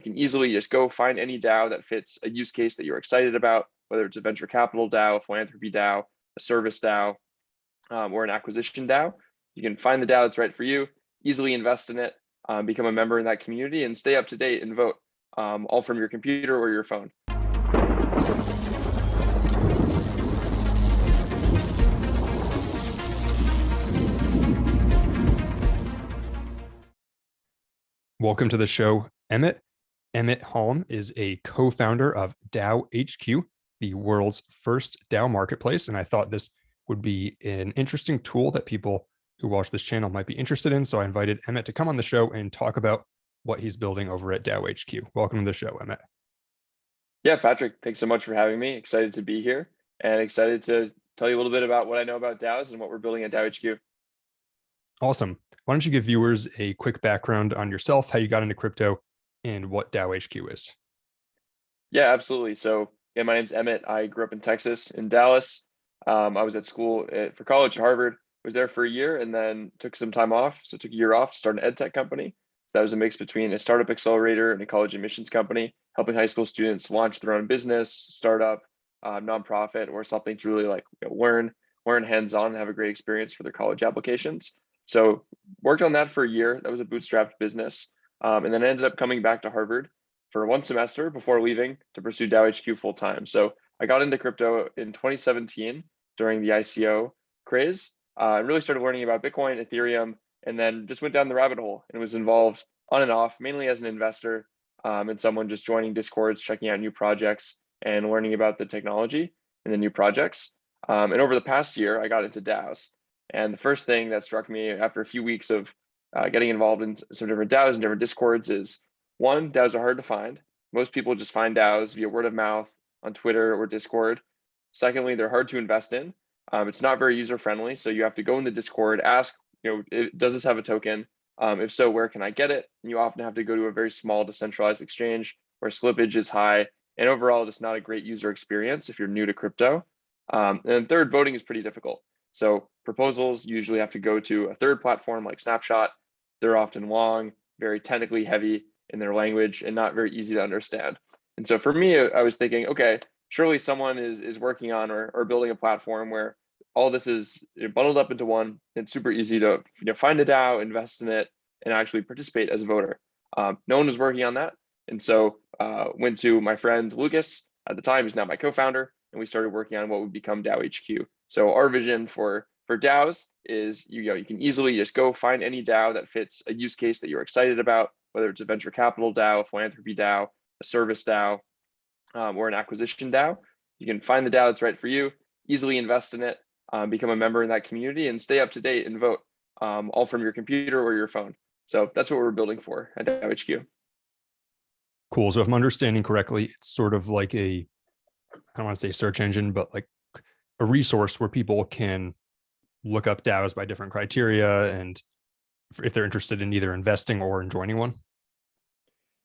can easily just go find any DAO that fits a use case that you're excited about, whether it's a venture capital DAO, a philanthropy DAO, a service DAO, or an acquisition DAO. You can find the DAO that's right for you, easily invest in it, become a member in that community, and stay up to date and vote, all from your computer or your phone. Welcome to the show, Emmett. Emmet Halm is a co-founder of DAOHQ, the world's first DAO marketplace. And I thought this would be an interesting tool that people who watch this channel might be interested in. So I invited Emmett to come on the show and talk about what he's building over at DAOHQ. Welcome to the show, Emmett. Yeah, Patrick, thanks so much for having me. Excited to be here and excited to tell you a little bit about what I know about DAOs and what we're building at DAOHQ. Awesome. Why don't you give viewers a quick background on yourself, how you got into crypto, and what DAOHQ is? Yeah, absolutely. So yeah, my name's Emmett. I grew up in Texas, in Dallas. I was at school for college at Harvard, was there for a year and then took some time off. So took a year off to start an ed tech company. So that was a mix between a startup accelerator and a college admissions company, helping high school students launch their own business, startup, nonprofit, or something to really learn hands-on and have a great experience for their college applications. So worked on that for a year. That was a bootstrapped business. And then ended up coming back to Harvard for one semester before leaving to pursue DAOHQ full time. So I got into crypto in 2017 during the ICO craze. I really started learning about Bitcoin, Ethereum, and then just went down the rabbit hole and was involved on and off, mainly as an investor and someone just joining Discords, checking out new projects and learning about the technology and the new projects. And over the past year, I got into DAOs. And the first thing that struck me after a few weeks of getting involved in some different DAOs and different Discords is, one, DAOs are hard to find. Most people just find DAOs via word of mouth on Twitter or Discord. Secondly, they're hard to invest in. It's not very user-friendly. So you have to go in the Discord, ask, does this have a token? If so, where can I get it? And you often have to go to a very small decentralized exchange where slippage is high. And overall, just not a great user experience if you're new to crypto. And then third, voting is pretty difficult. So proposals usually have to go to a third platform like Snapshot. They're often long, very technically heavy in their language, and not very easy to understand. And so for me, I was thinking, okay, surely someone is working on or building a platform where all this is bundled up into one. It's super easy to find a DAO, invest in it, and actually participate as a voter. No one was working on that. And so went to my friend Lucas at the time, who's now my co-founder, and we started working on what would become DAOHQ. So our vision for DAOs is you can easily just go find any DAO that fits a use case that you're excited about, whether it's a venture capital DAO, a philanthropy DAO, a service DAO, or an acquisition DAO. You can find the DAO that's right for you, easily invest in it, become a member in that community, and stay up to date and vote, all from your computer or your phone. So that's what we're building for at DAOHQ. Cool. So if I'm understanding correctly, it's sort of like I don't want to say search engine, but like a resource where people can look up DAOs by different criteria and if they're interested in either investing or in joining one.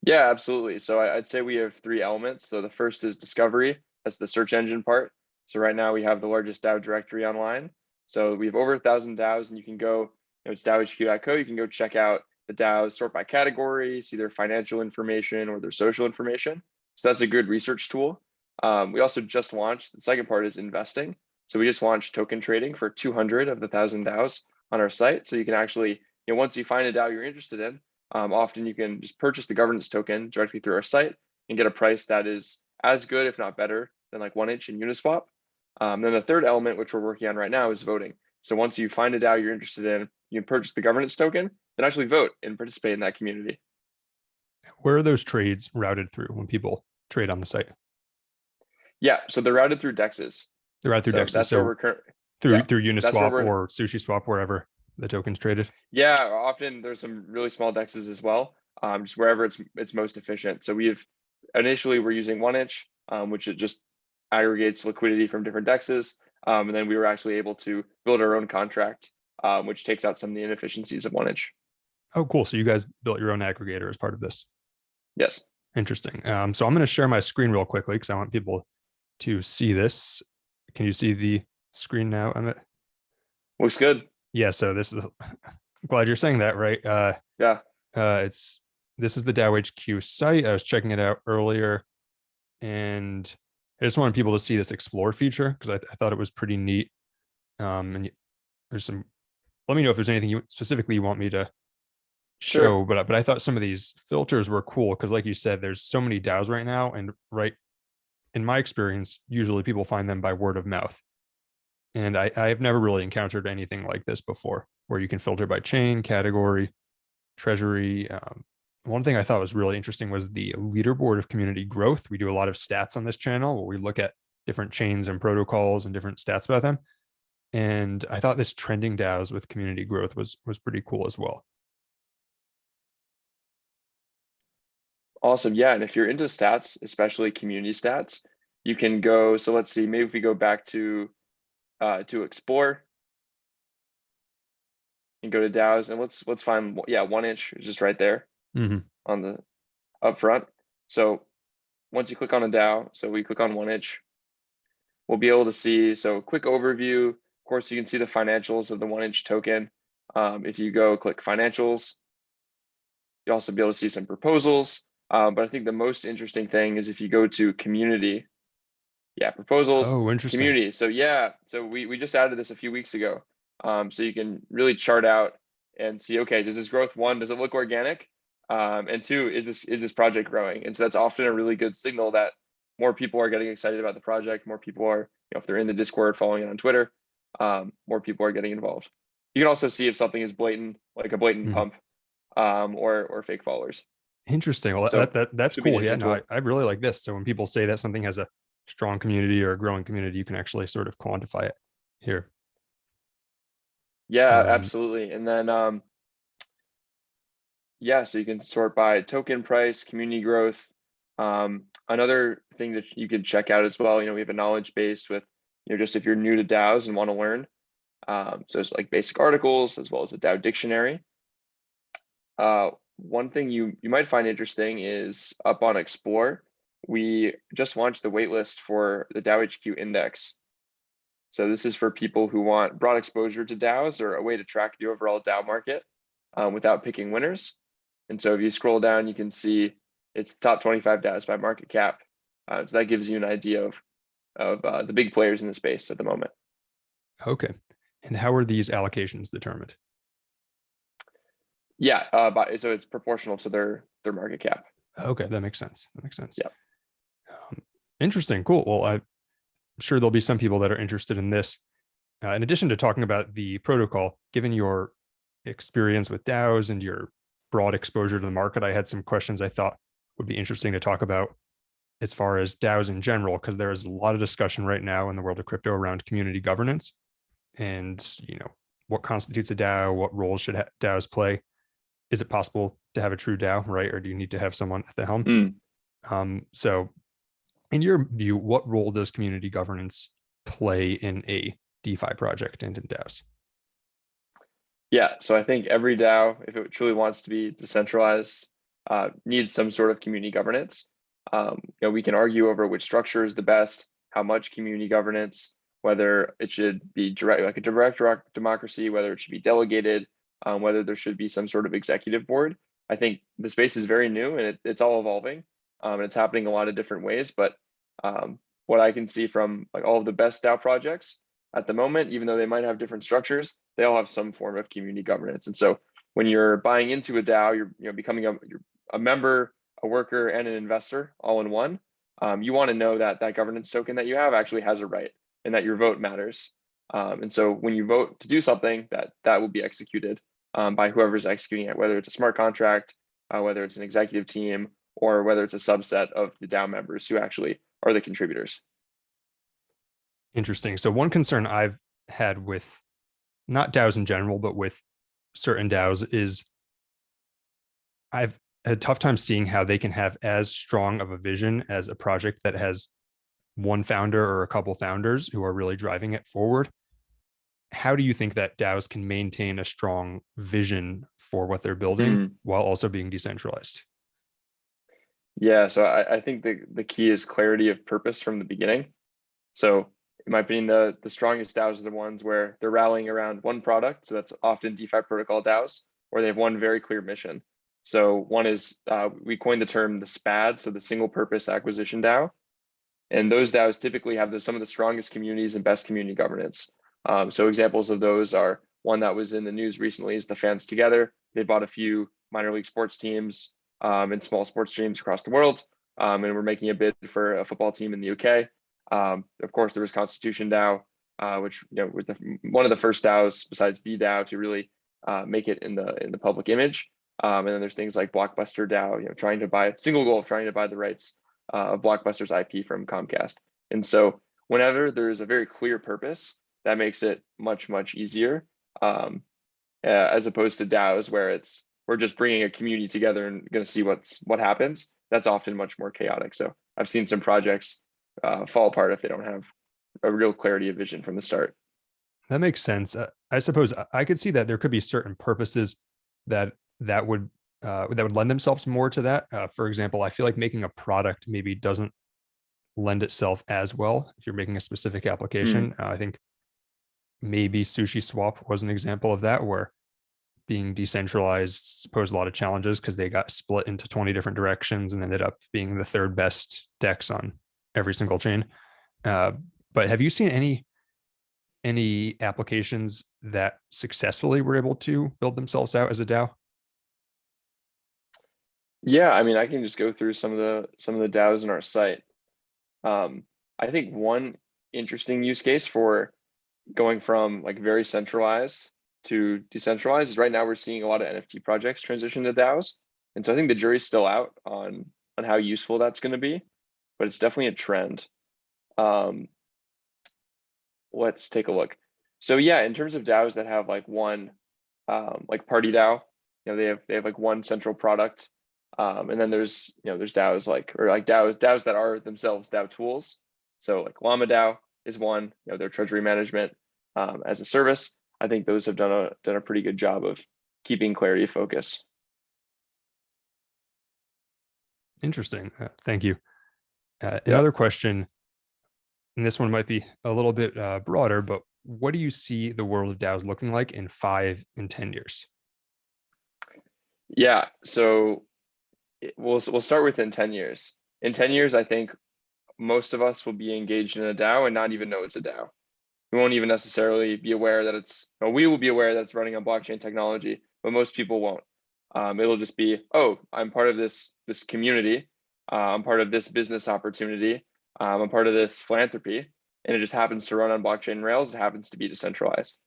Yeah, absolutely. So I'd say we have three elements. So the first is discovery. That's the search engine part. So right now we have the largest DAO directory online. So we have over 1,000 DAOs, and you can go, it's DAOHQ.co. You can go check out the DAOs, sort by category, see their financial information or their social information. So that's a good research tool. We also just launched, the second part is investing. So we just launched token trading for 200 of the 1,000 DAOs on our site. So you can actually, once you find a DAO you're interested in, often you can just purchase the governance token directly through our site and get a price that is as good, if not better, than like 1inch and Uniswap. Then the third element, which we're working on right now, is voting. So once you find a DAO you're interested in, you can purchase the governance token, then actually vote and participate in that community. Where are those trades routed through when people trade on the site? Yeah, so they're routed through DEXs. They're routed through DEXs. That's where we're currently through Uniswap or SushiSwap, wherever the token's traded. Yeah, often there's some really small DEXs as well, just wherever it's most efficient. So initially we're using 1inch, which it just aggregates liquidity from different DEXs. And then we were actually able to build our own contract, which takes out some of the inefficiencies of 1inch. Oh, cool. So you guys built your own aggregator as part of this? Yes. Interesting. So I'm going to share my screen real quickly because I want people to see this. Can you see the screen now, Emmett? Looks good. Yeah. So this is, I'm glad you're saying that, right? Yeah. It's this is the DAOHQ site. I was checking it out earlier, and I just wanted people to see this explore feature because I thought it was pretty neat. And there's some. Let me know if there's anything you specifically you want me to Sure. show, but I thought some of these filters were cool because, like you said, there's so many DAOs right now, and right in my experience, usually people find them by word of mouth. And I've never really encountered anything like this before, where you can filter by chain, category, treasury. One thing I thought was really interesting was the leaderboard of community growth. We do a lot of stats on this channel where we look at different chains and protocols and different stats about them. And I thought this trending DAOs with community growth was pretty cool as well. Awesome. Yeah. And if you're into stats, especially community stats, you can go. So let's see, maybe if we go back to explore and go to DAOs, and let's find, yeah, 1inch just right there Mm-hmm. on the up front. So once you click on a DAO, so we click on 1inch, we'll be able to see, so quick overview. Of course, you can see the financials of the 1inch token. If you go click financials, you'll also be able to see some proposals. But I think the most interesting thing is if you go to community, yeah, proposals, Oh, interesting. community. So yeah, so we just added this a few weeks ago. So you can really chart out and see, okay, does this growth, one, does it look organic? And two, is this project growing? And so that's often a really good signal that more people are getting excited about the project. More people are, if they're in the Discord, following it on Twitter, more people are getting involved. You can also see if something is blatant, like a blatant Mm-hmm. pump, or fake followers. Interesting. Well, So that's should be an cool. Yeah, interesting no, tool. I really like this. So when people say that something has a strong community or a growing community, you can actually sort of quantify it here. Yeah, Um, absolutely. And then yeah, so you can sort by token price, community growth. Another thing that you could check out as well, we have a knowledge base with, just if you're new to DAOs and want to learn. So it's like basic articles as well as a DAO dictionary. One thing you might find interesting is up on Explore, we just launched the waitlist for the DAOHQ index. So this is for people who want broad exposure to DAOs or a way to track the overall DAO market without picking winners. And so if you scroll down, you can see it's top 25 DAOs by market cap. So that gives you an idea of the big players in the space at the moment. okay. And how are these allocations determined? Yeah, so it's proportional to their market cap. Okay, that makes sense. That makes sense. Yeah. Interesting. Cool. Well, I'm sure there'll be some people that are interested in this. In addition to talking about the protocol, given your experience with DAOs and your broad exposure to the market, I had some questions I thought would be interesting to talk about as far as DAOs in general, because there is a lot of discussion right now in the world of crypto around community governance and, what constitutes a DAO, what roles should DAOs play. Is it possible to have a true DAO, right? Or do you need to have someone at the helm? So in your view, what role does community governance play in a DeFi project and in DAOs? Yeah, so I think every DAO, if it truly wants to be decentralized, needs some sort of community governance. We can argue over which structure is the best, how much community governance, whether it should be direct, like a direct democracy, whether it should be delegated, whether there should be some sort of executive board. I think the space is very new and it's all evolving, and it's happening a lot of different ways. But what I can see from like all of the best DAO projects at the moment, even though they might have different structures, they all have some form of community governance. And so when you're buying into a DAO, you're becoming you're a member, a worker, and an investor all in one. You want to know that that governance token that you have actually has a right and that your vote matters. And so when you vote to do something, that will be executed by whoever's executing it, whether it's a smart contract, whether it's an executive team, or whether it's a subset of the DAO members who actually are the contributors. Interesting. So one concern I've had with not DAOs in general, but with certain DAOs is I've had a tough time seeing how they can have as strong of a vision as a project that has one founder or a couple founders who are really driving it forward. How do you think that DAOs can maintain a strong vision for what they're building while also being decentralized? Yeah, so I think the key is clarity of purpose from the beginning. So in my opinion, the strongest DAOs are the ones where they're rallying around one product. So that's often DeFi protocol DAOs, or they have one very clear mission. So one is we coined the term the SPAD, so the single purpose acquisition DAO. And those DAOs typically have some of the strongest communities and best community governance. So examples of those are one that was in the news recently is the Fans Together. They bought a few minor league sports teams and small sports teams across the world. And we're making a bid for a football team in the UK. Of course, there was Constitution DAO, which was one of the first DAOs besides the DAO to really make it in the public image. And then there's things like Blockbuster DAO, trying to buy the rights of Blockbuster's IP from Comcast. And so whenever there's a very clear purpose, that makes it much, much easier, as opposed to DAOs where we're just bringing a community together and going to see what happens. That's often much more chaotic. So I've seen some projects fall apart if they don't have a real clarity of vision from the start. That makes sense. I suppose I could see that there could be certain purposes that would lend themselves more to that. For example, I feel like making a product maybe doesn't lend itself as well if you're making a specific application. I think maybe Sushi Swap was an example of that, where being decentralized posed a lot of challenges because they got split into 20 different directions and ended up being the third best DEX on every single chain. But have you seen any applications that successfully were able to build themselves out as a DAO? Yeah, I mean, I can just go through some of the DAOs in our site. I think one interesting use case for going from like very centralized to decentralized is right now we're seeing a lot of NFT projects transition to DAOs. And so I think the jury's still out on how useful that's going to be, but it's definitely a trend. Let's take a look. So yeah, in terms of DAOs that have like one, like Party DAO, they have like one central product. And then there's DAOs DAOs that are themselves DAO tools. So like Llama DAO is one, their treasury management as a service. I think those have done a pretty good job of keeping clarity of focus. Interesting. Thank you. Another question, and this one might be a little bit broader, but what do you see the world of DAOs looking like in 5 and 10 years? Yeah, so we'll start within 10 years. In 10 years, I think most of us will be engaged in a DAO and not even know it's a DAO. We won't even necessarily be aware that we will be aware that it's running on blockchain technology, but most people won't. It'll just be, oh, I'm part of this community. I'm part of this business opportunity. I'm part of this philanthropy, and it just happens to run on blockchain rails. It happens to be decentralized.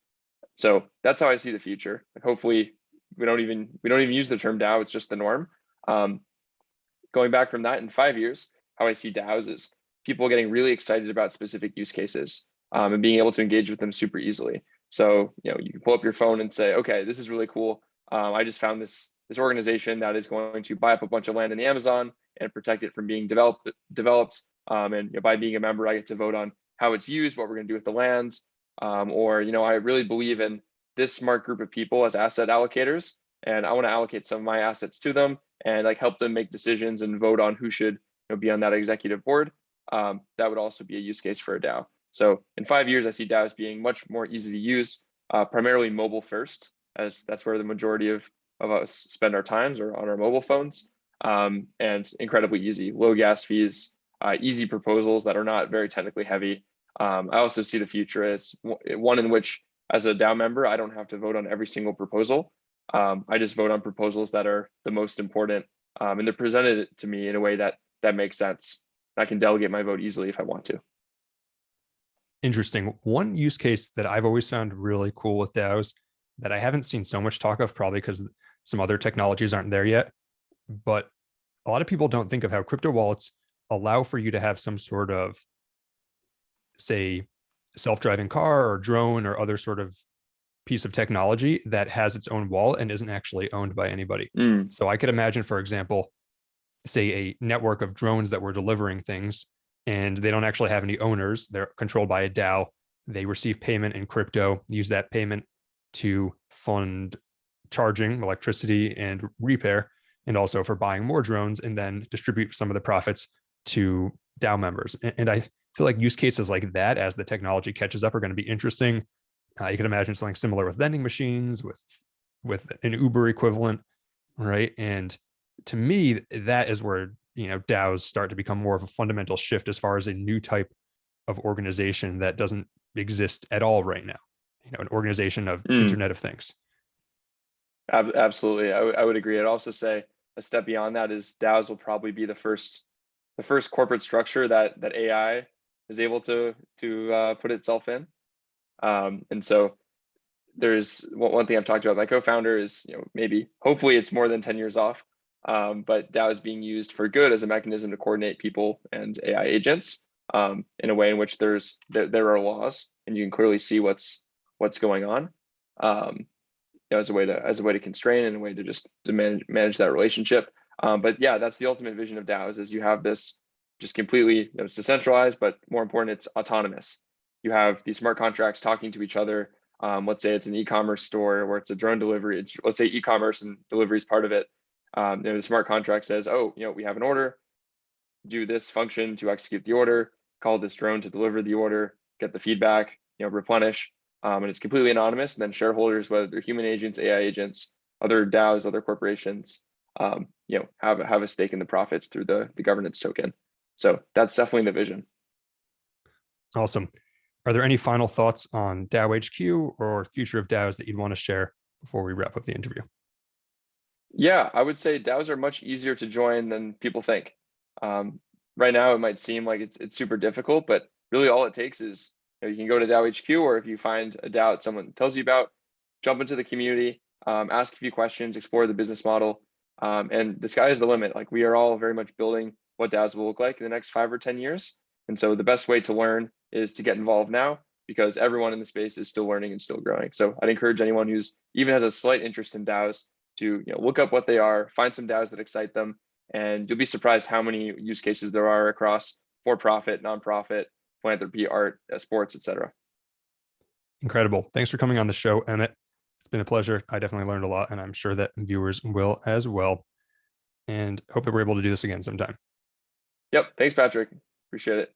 So that's how I see the future. Like hopefully we don't even use the term DAO. It's just the norm. Going back from that in 5 years, how I see DAOs is people getting really excited about specific use cases and being able to engage with them super easily. So you can pull up your phone and say, okay, this is really cool. I just found this organization that is going to buy up a bunch of land in the Amazon and protect it from being developed. And by being a member, I get to vote on how it's used, what we're going to do with the land, or I really believe in this smart group of people as asset allocators, and I want to allocate some of my assets to them and like help them make decisions and vote on who should be on that executive board. That would also be a use case for a DAO. So in 5 years, I see DAOs being much more easy to use, primarily mobile first, as that's where the majority of us spend our times, or on our mobile phones, and incredibly easy, low gas fees, easy proposals that are not very technically heavy. I also see the future as one in which, as a DAO member, I don't have to vote on every single proposal. I just vote on proposals that are the most important, and they're presented to me in a way that makes sense. I can delegate my vote easily if I want to. Interesting. One use case that I've always found really cool with DAOs that I haven't seen so much talk of, probably because some other technologies aren't there yet, but a lot of people don't think of how crypto wallets allow for you to have some sort of, say, self-driving car or drone or other sort of piece of technology that has its own wallet and isn't actually owned by anybody. So I could imagine, for example, say a network of drones that were delivering things, and they don't actually have any owners. They're controlled by a DAO. They receive payment in crypto, use that payment to fund charging, electricity, and repair, and also for buying more drones, and then distribute some of the profits to DAO members. And I feel like use cases like that, as the technology catches up, are going to be interesting. You can imagine something similar with vending machines, with an Uber equivalent. right? And to me, that is where DAOs start to become more of a fundamental shift as far as a new type of organization that doesn't exist at all right now. An organization of Mm, Internet of Things. absolutely. I would agree. I'd also say a step beyond that is DAOs will probably be the first corporate structure that AI is able to put itself in. And so there's one thing I've talked about. My co-founder is, maybe hopefully it's more than 10 years off. But DAO is being used for good as a mechanism to coordinate people and AI agents in a way in which there are laws and you can clearly see what's going on. Um, as a way to constrain and a way to just to manage that relationship. But yeah, that's the ultimate vision of DAOs is you have this just completely, it's decentralized, but more important, it's autonomous. You have these smart contracts talking to each other. Let's say it's an e-commerce store or it's a drone delivery. Let's say e-commerce and delivery is part of it. The smart contract says, oh, we have an order, do this function to execute the order, call this drone to deliver the order, get the feedback, replenish. And it's completely anonymous. And then shareholders, whether they're human agents, AI agents, other DAOs, other corporations, have a stake in the profits through the governance token. So that's definitely the vision. Awesome. Are there any final thoughts on DAOHQ or future of DAOs that you'd want to share before we wrap up the interview? Yeah, I would say DAOs are much easier to join than people think. Right now, it might seem like it's super difficult, but really all it takes is you can go to DAOHQ, or if you find a DAO that someone tells you about, jump into the community, ask a few questions, explore the business model, and the sky is the limit. Like we are all very much building what DAOs will look like in the next 5 or 10 years. And so the best way to learn is to get involved now because everyone in the space is still learning and still growing. So I'd encourage anyone who's even has a slight interest in DAOs to look up what they are, find some DAOs that excite them, and you'll be surprised how many use cases there are across for-profit, nonprofit, philanthropy, art, sports, etc. Incredible. Thanks for coming on the show, Emmett. It's been a pleasure. I definitely learned a lot, and I'm sure that viewers will as well. And hope that we're able to do this again sometime. Yep. Thanks, Patrick. Appreciate it.